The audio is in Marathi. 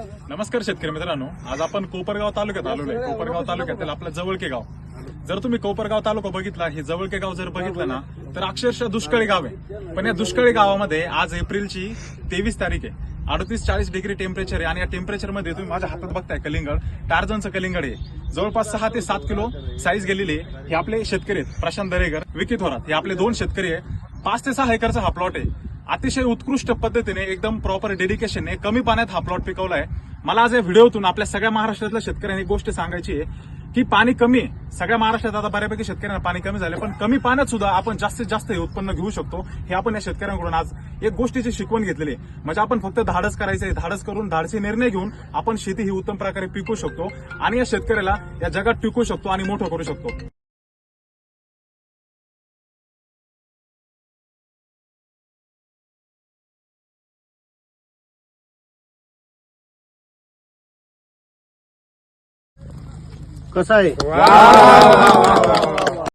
नमस्कार शेतकरी मित्रांनो, आज आपण कोपरगाव तालुक्यात आलेलो आहे. कोपरगाव तालुक्यातील आपलं जवळके गाव. जर तुम्ही कोपरगाव तालुका बघितला, हे जवळके गाव जर बघितलं ना, तर अक्षरशः दुष्काळी गाव आहे. पण या दुष्काळी गावामध्ये आज एप्रिलची 23 तारीख आहे. 38-40 डिग्री टेम्परेचर आहे आणि या टेम्परेचरमध्ये तुम्ही माझ्या हातात बघताय कलिंगड, टार्झनचं कलिंगड आहे. जवळपास 6 ते 7 किलो साईज गेलेली आहे. हे आपले शेतकरी आहेत, प्रशांत दरेकर, विकी थोरात, हे आपले 2 शेतकरी आहे. 5 ते 6 एकरचा हा प्लॉट आहे. अतिशय उत्कृष्ट पद्धतीने, एकदम प्रॉपर डेडिकेशनने, कमी पाण्यात हा प्लॉट पिकवलाय. मला आज या व्हिडिओतून आपल्या सगळ्या महाराष्ट्रातल्या शेतकऱ्यांनी एक गोष्ट सांगायची आहे की पाणी कमी आहे. सगळ्या महाराष्ट्रात आता बऱ्यापैकी शेतकऱ्यांना पाणी कमी झालं, पण कमी पाण्यात सुद्धा आपण जास्तीत जास्त हे उत्पन्न घेऊ शकतो. हे आपण या शेतकऱ्यांकडून आज एक गोष्टीची शिकवण घेतलेली आहे. म्हणजे आपण फक्त धाडस करायचंय, धाडस करून धाडसी निर्णय घेऊन आपण शेती ही उत्तम प्रकारे पिकवू शकतो आणि या शेतकऱ्याला या जगात टिकवू शकतो आणि मोठं करू शकतो. कसं आहे?